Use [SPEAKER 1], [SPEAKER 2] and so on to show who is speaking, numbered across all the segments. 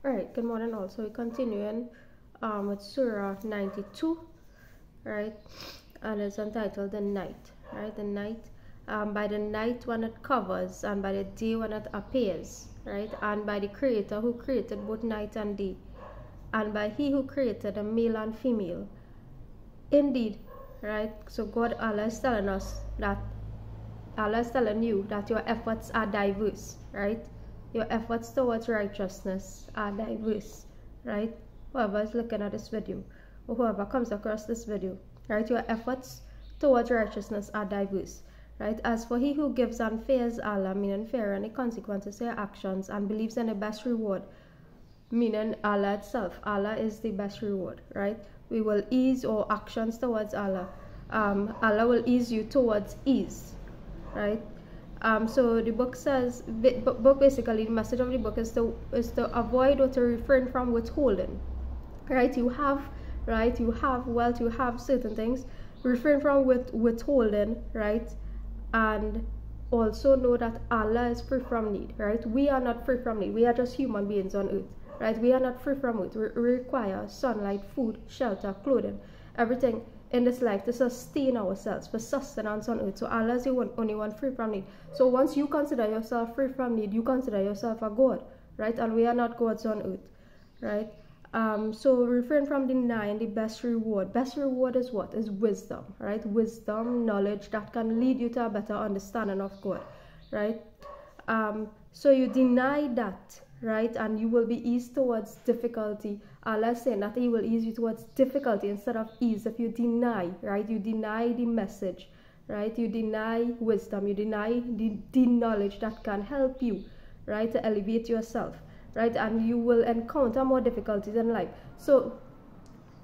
[SPEAKER 1] Alright, good morning all. So we're continuing with Surah 92, right? And it's entitled The Night, right? The night, by the night when it covers, and by the day when it appears, right? And by the Creator who created both night and day, and by He who created a male and female. Indeed, right? So God, Allah is telling us that, Allah is telling you that your efforts are diverse, right? Your efforts towards righteousness are diverse, right? Whoever is looking at this video, or whoever comes across this video, right? Your efforts towards righteousness are diverse, right? As for he who gives and fears Allah, meaning fear any consequences to your actions, and believes in the best reward, meaning Allah itself. Allah is the best reward, right? We will ease our actions towards Allah. Allah will ease you towards ease, right? So the book says, book basically, the message of the book is to avoid or to refrain from withholding, right? You have wealth, you have certain things, refrain from withholding, right? And also know that Allah is free from need, right? We are not free from need. We are just human beings on earth, right? We are not free from it. We require sunlight, food, shelter, clothing, everything in this life to sustain ourselves, for sustenance on earth. So Allah is the only one free from need. So once you consider yourself free from need, you consider yourself a God, right? And we are not gods on earth, right? So refrain from denying the best reward. Best reward is what? Is wisdom, right? Wisdom, knowledge that can lead you to a better understanding of God, right? So you deny that, right? And you will be eased towards difficulty. Allah is saying that He will ease you towards difficulty instead of ease. If you deny, right? You deny the message, right? You deny wisdom. You deny the knowledge that can help you, right? To elevate yourself, right? And you will encounter more difficulties in life. So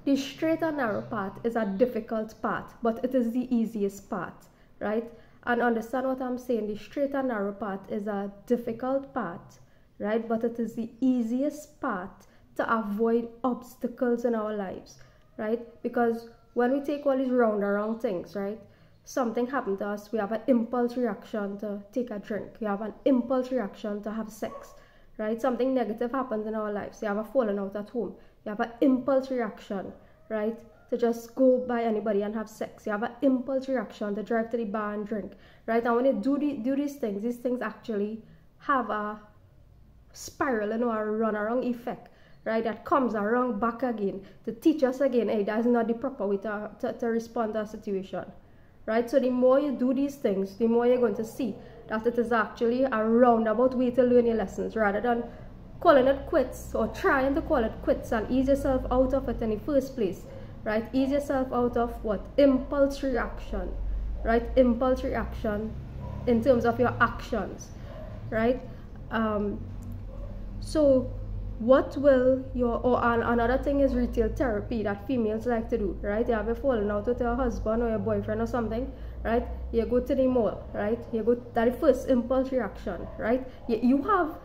[SPEAKER 1] the straight and narrow path is a difficult path, but it is the easiest path, right? And understand what I'm saying. The straight and narrow path is a difficult path, right? But it is the easiest path to avoid obstacles in our lives, right? Because when we take all these round things, right? Something happened to us, we have an impulse reaction to take a drink. We have an impulse reaction to have sex, right? Something negative happens in our lives. You have a falling out at home. You have an impulse reaction, right? To just go by anybody and have sex. You have an impulse reaction to drive to the bar and drink, right? And when you do these things actually have a spiral, a run-around effect, right? That comes around back again to teach us again, hey, that's not the proper way to respond to a situation, right? So the more you do these things, the more you're going to see that it is actually a roundabout way to learn your lessons, rather than calling it quits or trying to call it quits and ease yourself out of it in the first place, right? Ease yourself out of what? Impulse reaction, right? Impulse reaction in terms of your actions, right? So what will your, and another thing is retail therapy that females like to do, right? You have a falling out with your husband or your boyfriend or something, right? You go to the mall, right? You go, that is first impulse reaction, right? You have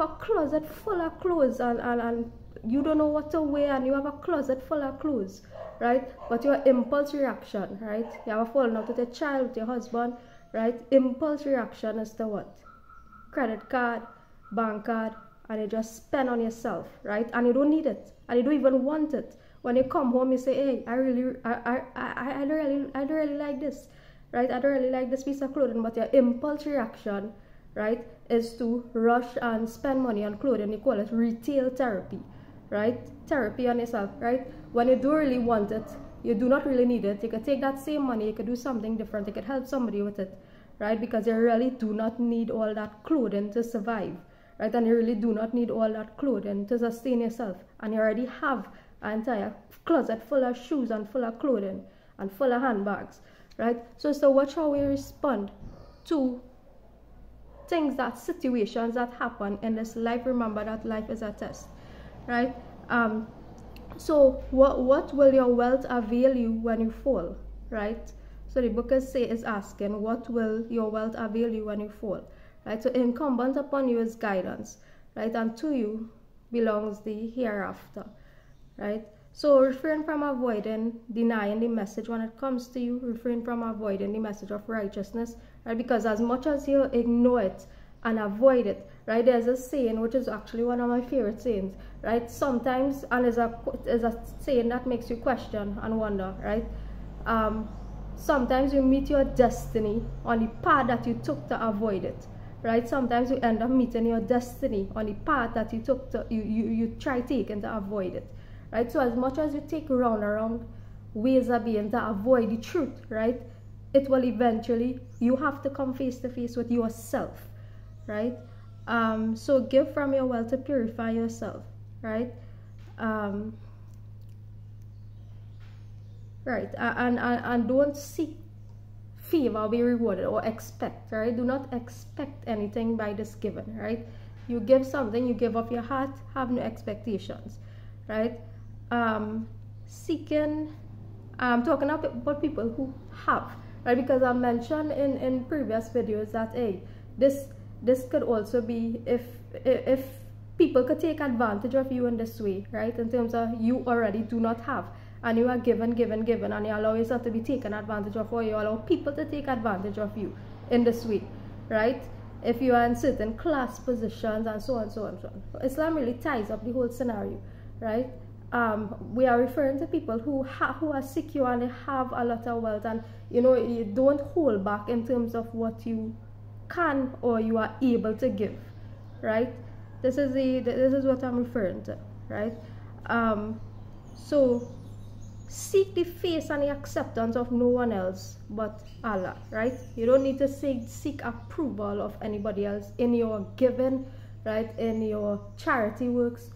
[SPEAKER 1] a closet full of clothes and you don't know what to wear, and you have a closet full of clothes, right? But your impulse reaction, right? You have a falling out with your child, with your husband, right? Impulse reaction is to what? Credit card, bank card, and you just spend on yourself, right? And you don't need it, and you don't even want it. When you come home, you say, hey, I don't really like this, right? I don't really like this piece of clothing. But your impulse reaction, right, is to rush and spend money on clothing. You call it retail therapy, right? Therapy on yourself, right? When you do really want it, you do not really need it. You could take that same money, you could do something different, you could help somebody with it, right? Because you really do not need all that clothing to survive, right? And you really do not need all that clothing to sustain yourself. And you already have an entire closet full of shoes and full of clothing and full of handbags, right? So watch how we respond to things, that situations that happen in this life. Remember that life is a test, right? So what will your wealth avail you when you fall, right? So the book is asking, what will your wealth avail you when you fall, right? So incumbent upon you is guidance, right? And to you belongs the hereafter, right? So refrain from avoiding denying the message when it comes to you. Refrain from avoiding the message of righteousness, right? Because as much as you ignore it and avoid it, right? There's a saying which is actually one of my favorite sayings, right? Sometimes, and is a saying that makes you question and wonder, right? Sometimes you meet your destiny on the path that you took to avoid it, right? Sometimes you end up meeting your destiny on the path that you took to you try taking to avoid it, right? So as much as you take round ways of being to avoid the truth, right, it will eventually, you have to come face to face with yourself, right? So give from your well to purify yourself, right? Right, and don't seek favor, be rewarded, or expect, right? Do not expect anything by this given, right? You give something, you give of your heart, have no expectations, right? Seeking, talking about people who have, right? Because I mentioned in previous videos that, hey, this could also be if people could take advantage of you in this way, right? In terms of you already do not have, and you are given, and you allow yourself to be taken advantage of, or you allow people to take advantage of you in this way, right? If you are in certain class positions and so on, so on, so on. Islam really ties up the whole scenario, right? We are referring to people who are secure and they have a lot of wealth, and you don't hold back in terms of what you can or you are able to give, right? This is what I'm referring to, right? So seek the face and the acceptance of no one else but Allah, right? You don't need to seek approval of anybody else in your giving, right? In your charity works,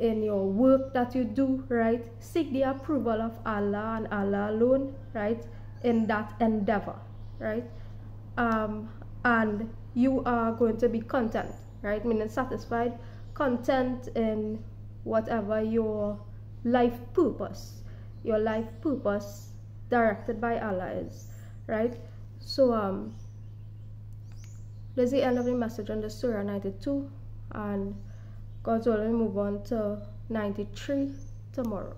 [SPEAKER 1] in your work that you do, right? Seek the approval of Allah and Allah alone, right? In that endeavor, right? And you are going to be content, right? Meaning satisfied, content in whatever your life purpose directed by Allah is, right? So there's the end of the message on the Surah 92, and God's will we move on to 93 tomorrow.